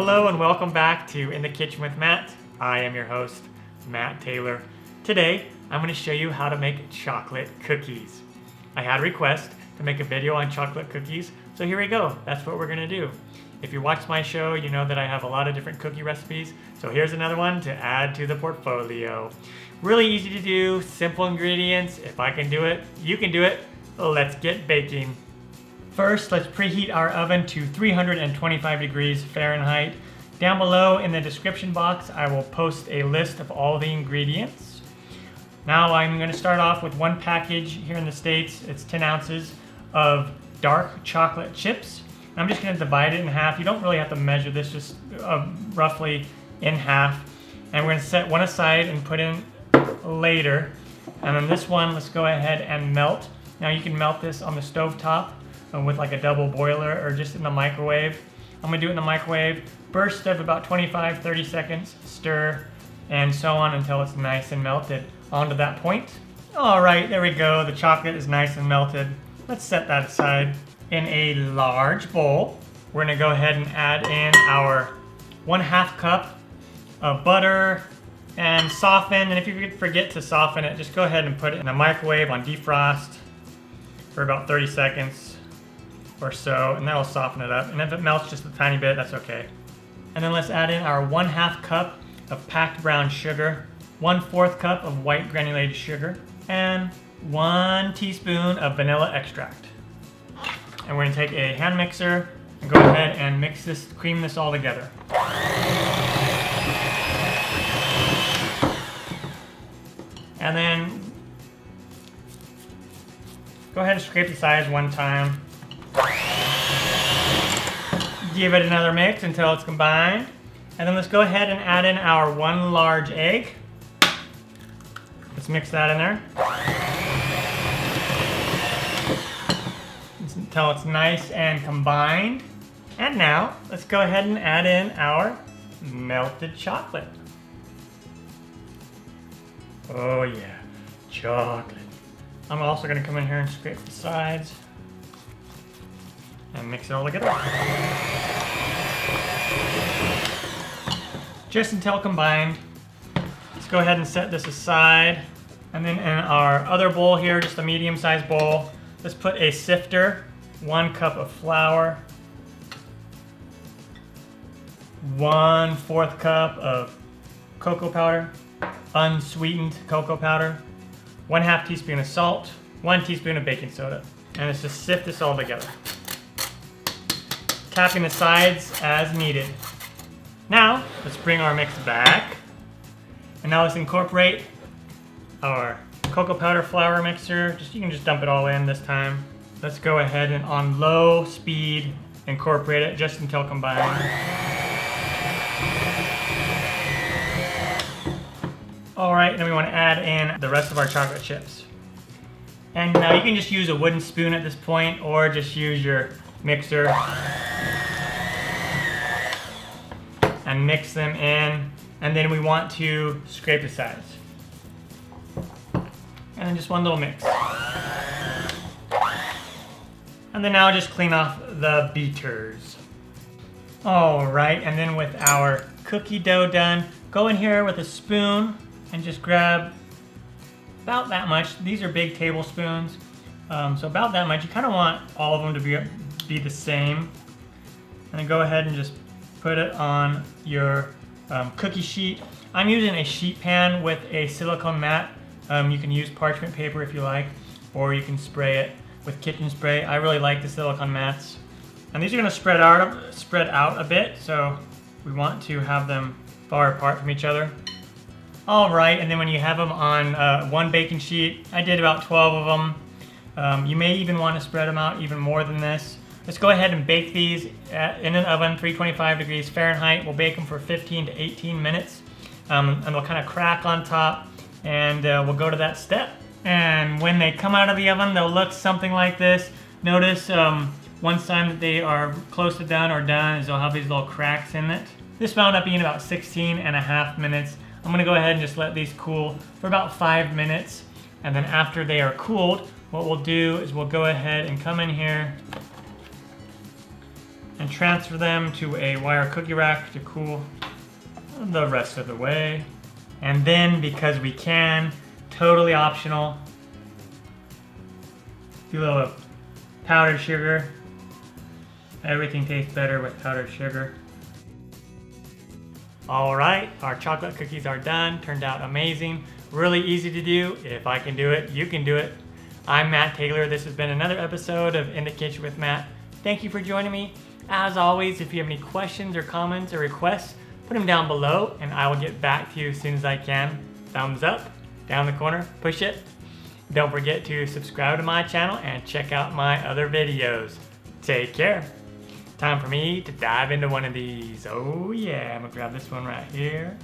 Hello and welcome back to In the Kitchen with Matt. I am your host, Matt Taylor. Today, I'm going to show you how to make chocolate cookies. I had a request to make a video on chocolate cookies, so here we go. That's what we're going to do. If you watch my show, you know that I have a lot of different cookie recipes, so here's another one to add to the portfolio. Really easy to do, simple ingredients. If I can do it, you can do it. Let's get baking. First, let's preheat our oven to 325 degrees Fahrenheit. Down below in the description box, I will post a list of all the ingredients. Now I'm going to start off with one package here in the States. It's 10 ounces of dark chocolate chips. I'm just going to divide it in half. You don't really have to measure this, just roughly in half. And we're going to set one aside and put in later. And then this one, let's go ahead and melt. Now you can melt this on the stove top with like a double boiler or just in the microwave. I'm going to do it in the microwave. Burst of about 25-30 seconds, stir, and so on until it's nice and melted onto that point. All right, there we go. The chocolate is nice and melted. Let's set that aside. In a large bowl, we're going to go ahead and add in our 1/2 cup of butter and soften. And if you forget to soften it, just go ahead and put it in the microwave on defrost for about 30 seconds or so, and that'll soften it up. And if it melts just a tiny bit, that's okay. And then let's add in our 1/2 cup of packed brown sugar, 1/4 cup of white granulated sugar, and 1 teaspoon of vanilla extract. And we're going to take a hand mixer and go ahead and mix this, cream this all together. And then go ahead and scrape the sides one time. Give it another mix until it's combined. And then let's go ahead and add in our 1 large egg. Let's mix that in there until it's nice and combined. And now let's go ahead and add in our melted chocolate. Oh yeah, chocolate. I'm also going to come in here and scrape the sides and mix it all together. Just until combined. Let's go ahead and set this aside. And then in our other bowl here, just a medium-sized bowl, let's put a sifter, 1 cup of flour, 1/4 cup of cocoa powder, unsweetened cocoa powder, 1/2 teaspoon of salt, 1 teaspoon of baking soda. And let's just sift this all together, tapping the sides as needed. Now, let's bring our mix back. And now let's incorporate our cocoa powder flour mixer. You can just dump it all in this time. Let's go ahead and on low speed incorporate it just until combined. All right, then we want to add in the rest of our chocolate chips. And now you can just use a wooden spoon at this point or just use your mixer and mix them in. And then we want to scrape the sides. And then just one little mix. And then now just clean off the beaters. All right, and then with our cookie dough done, go in here with a spoon and just grab about that much. These are big tablespoons, so about that much. You kind of want all of them to be the same. And then go ahead and just put it on your cookie sheet. I'm using a sheet pan with a silicone mat. You can use parchment paper if you like, or you can spray it with kitchen spray. I really like the silicone mats. And these are going to spread out a bit, so we want to have them far apart from each other. All right, and then when you have them on one baking sheet, I did about 12 of them. You may even want to spread them out even more than this. Let's go ahead and bake these in an oven, 325 degrees Fahrenheit. We'll bake them for 15 to 18 minutes, and they'll kind of crack on top, and we'll go to that step. And when they come out of the oven, they'll look something like this. Notice once time that they are close to done or done is they'll have these little cracks in it. This wound up being about 16.5 minutes. I'm gonna go ahead and just let these cool for about 5 minutes. And then after they are cooled, what we'll do is we'll go ahead and come in here and transfer them to a wire cookie rack to cool the rest of the way. And then, because we can, totally optional, do a little powdered sugar. Everything tastes better with powdered sugar. All right, our chocolate cookies are done. Turned out amazing. Really easy to do. If I can do it, you can do it. I'm Matt Taylor. This has been another episode of In the Kitchen with Matt. Thank you for joining me. As always, if you have any questions or comments or requests, put them down below and I will get back to you as soon as I can. Thumbs up, down the corner, push it. Don't forget to subscribe to my channel and check out my other videos. Take care. Time for me to dive into one of these. Oh yeah, I'm gonna grab this one right here.